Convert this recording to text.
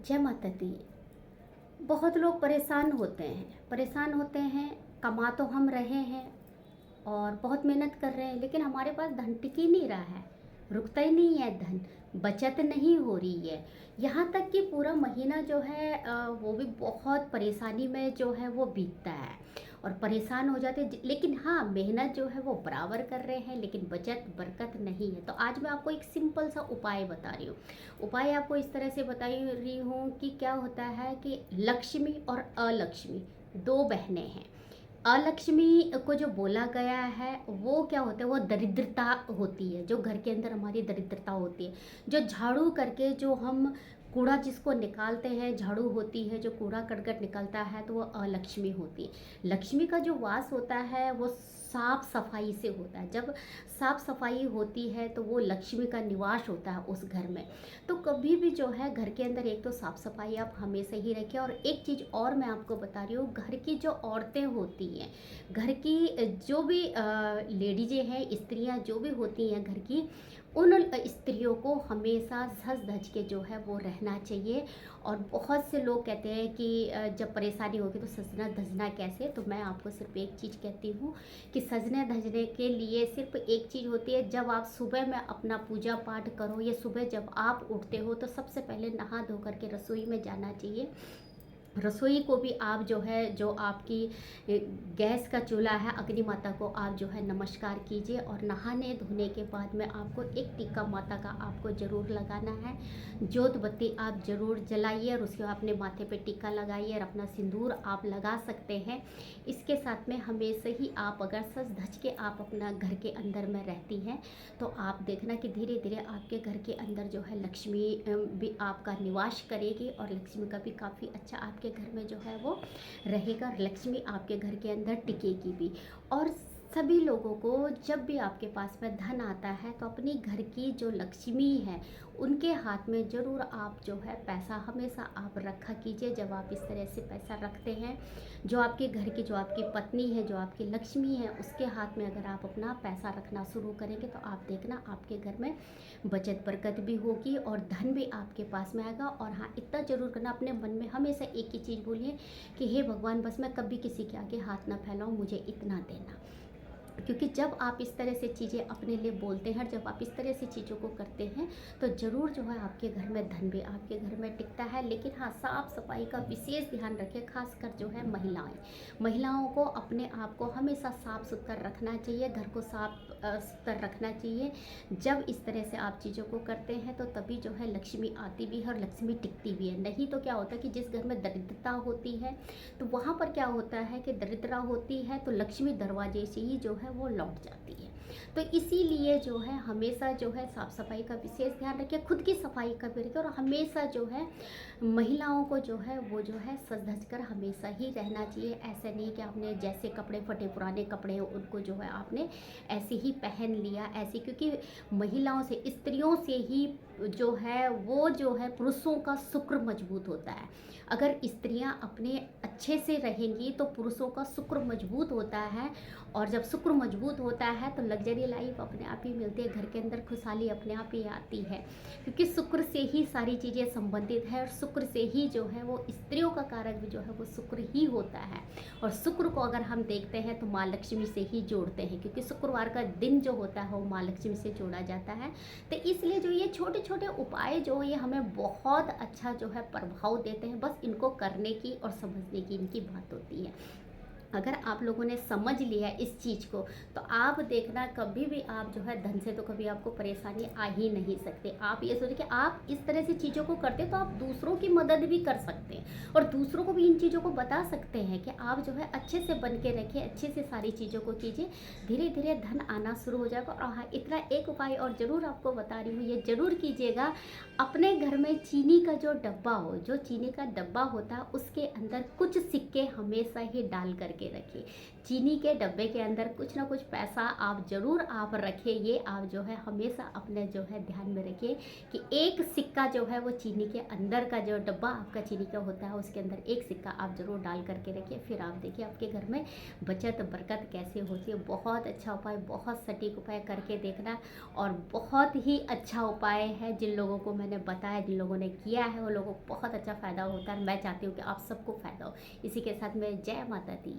जय माता दी। बहुत लोग परेशान होते हैं, कमा तो हम रहे हैं और बहुत मेहनत कर रहे हैं, लेकिन हमारे पास धन टिक ही नहीं रहा है, रुकता ही नहीं है धन, बचत नहीं हो रही है। यहाँ तक कि पूरा महीना जो है वो भी बहुत परेशानी में जो है वो बीतता है और परेशान हो जाते हैं। लेकिन हाँ, मेहनत जो है वो बराबर कर रहे हैं, लेकिन बचत बरकत नहीं है। तो आज मैं आपको एक सिंपल सा उपाय बता रही हूँ। उपाय आपको इस तरह से बता रही हूँ कि क्या होता है कि लक्ष्मी और अलक्ष्मी दो बहनें हैं। अलक्ष्मी को जो बोला गया है वो क्या होता है, वो दरिद्रता होती है, जो घर के अंदर हमारी दरिद्रता होती है। जो झाड़ू करके जो हम कूड़ा जिसको निकालते हैं, झाड़ू होती है जो कूड़ा करकट निकलता है, तो वो अलक्ष्मी होती है। लक्ष्मी का जो वास होता है वो साफ सफाई से होता है। जब साफ सफाई होती है तो वो लक्ष्मी का निवास होता है उस घर में। तो कभी भी जो है घर के अंदर एक तो साफ सफाई आप हमेशा ही रखें। और एक चीज़ और मैं आपको बता रही हूँ, घर की जो औरतें होती हैं, घर की जो भी लेडीजें हैं, स्त्रियाँ जो भी होती हैं घर की, उन स्त्रियों को हमेशा सज धज के जो है वो रहना चाहिए। और बहुत से लोग कहते हैं कि जब परेशानी होगी तो सजना धजना कैसे। तो मैं आपको सिर्फ एक चीज़ कहती हूँ कि सजने धजने के लिए सिर्फ एक चीज़ होती है। जब आप सुबह में अपना पूजा पाठ करो या सुबह जब आप उठते हो तो सबसे पहले नहा धो करके रसोई में जाना चाहिए। रसोई को भी आप जो है, जो आपकी गैस का चूल्हा है, अग्नि माता को आप जो है नमस्कार कीजिए। और नहाने धोने के बाद में आपको एक टीका माता का आपको ज़रूर लगाना है। जोत बत्ती आप ज़रूर जलाइए और उसके बाद अपने माथे पे टीका लगाइए और अपना सिंदूर आप लगा सकते हैं। इसके साथ में हमेशा ही आप अगर सज धज के आप अपना घर के अंदर में रहती हैं तो आप देखना कि धीरे धीरे आपके घर के अंदर जो है लक्ष्मी भी आपका निवास करेगी और लक्ष्मी का भी काफ़ी अच्छा आपके घर में जो है वो रहेगा। लक्ष्मी आपके घर के अंदर टिकेगी भी। और सभी लोगों को जब भी आपके पास में धन आता है तो अपनी घर की जो लक्ष्मी है उनके हाथ में ज़रूर आप जो है पैसा हमेशा आप रखा कीजिए। जब आप इस तरह से पैसा रखते हैं, जो आपके घर की, जो आपकी पत्नी है, जो आपकी लक्ष्मी है, उसके हाथ में अगर आप अपना पैसा रखना शुरू करेंगे तो आप देखना आपके घर में बचत बरकत भी होगी और धन भी आपके पास में आएगा। और हाँ, इतना ज़रूर करना, अपने मन में हमेशा एक ही चीज़ बोलिए कि हे भगवान, बस मैं कभी किसी के आगे हाथ ना फैलाऊँ, मुझे इतना देना। क्योंकि जब आप इस तरह से चीज़ें अपने लिए बोलते हैं, जब आप इस तरह से चीज़ों को करते हैं तो ज़रूर जो है आपके घर में धन भी आपके घर में टिकता है। लेकिन हाँ, साफ़ सफाई का विशेष ध्यान रखें, खासकर जो है महिलाओं को अपने आप को हमेशा साफ़ सुथरा रखना चाहिए, घर को साफ सुथरा रखना चाहिए। जब इस तरह से आप चीज़ों को करते हैं तो तभी जो है लक्ष्मी आती भी है और लक्ष्मी टिकती भी है। नहीं तो क्या होता है कि जिस घर में दरिद्रता होती है तो वहाँ पर क्या होता है कि दरिद्रता होती है तो लक्ष्मी दरवाजे से ही जो है वो लौट जाती है। तो इसीलिए जो है हमेशा जो है साफ़ सफाई का विशेष ध्यान रखें, खुद की सफाई का भी रखें। और हमेशा जो है महिलाओं को जो है वो जो है सज धज कर हमेशा ही रहना चाहिए। ऐसा नहीं कि आपने जैसे कपड़े फटे पुराने कपड़े हो उनको जो है आपने ऐसे ही पहन लिया ऐसे, क्योंकि महिलाओं से, स्त्रियों से ही जो है वो जो है पुरुषों का शुक्र मजबूत होता है। अगर स्त्रियां अपने अच्छे से रहेंगी तो पुरुषों का शुक्र मजबूत होता है। और जब शुक्र मजबूत होता है तो लग्जरी लाइफ अपने आप ही मिलती है, घर के अंदर खुशहाली अपने आप ही आती है। क्योंकि शुक्र से ही सारी चीज़ें संबंधित है और शुक्र से ही जो है वो स्त्रियों का कारक भी जो है वो शुक्र ही होता है। और शुक्र को अगर हम देखते हैं तो माँ लक्ष्मी से ही जोड़ते हैं, क्योंकि शुक्रवार का दिन जो होता है वो माँ लक्ष्मी से जोड़ा जाता है। तो इसलिए जो ये छोटे छोटे उपाय जो ये हमें बहुत अच्छा जो है प्रभाव देते हैं, बस इनको करने की और समझने की इनकी बात होती है। अगर आप लोगों ने समझ लिया इस चीज़ को तो आप देखना कभी भी आप जो है धन से तो कभी आपको परेशानी आ ही नहीं सकती। आप ये सोचिए कि आप इस तरह से चीज़ों को करते तो आप दूसरों की मदद भी कर सकते हैं और दूसरों को भी इन चीज़ों को बता सकते हैं कि आप जो है अच्छे से बन के रखिए, अच्छे से सारी चीज़ों को कीजिए, धीरे धीरे धन आना शुरू हो जाएगा। और हाँ, इतना एक उपाय और ज़रूर आपको बता रही हूँ, ये ज़रूर कीजिएगा, अपने घर में चीनी का जो डब्बा हो, जो चीनी का डब्बा होता है उसके अंदर कुछ सिक्के हमेशा ही डाल करके रखिए। चीनी के डब्बे के अंदर कुछ ना कुछ पैसा आप ज़रूर आप रखें। ये आप जो है हमेशा अपने जो है ध्यान में रखिए कि एक सिक्का जो है वो चीनी के अंदर का जो डब्बा आपका चीनी का होता है उसके अंदर एक सिक्का आप ज़रूर डाल करके रखिए। फिर आप देखिए आपके घर में बचत बरकत कैसे होती है। बहुत अच्छा उपाय, बहुत सटीक उपाय करके देखना, और बहुत ही अच्छा उपाय है। जिन लोगों को मैंने बताया, जिन लोगों ने किया है, वो लोगों को बहुत अच्छा फ़ायदा होता है। मैं चाहती हूँ कि आप सबको फ़ायदा हो। इसी के साथ में जय माता दी।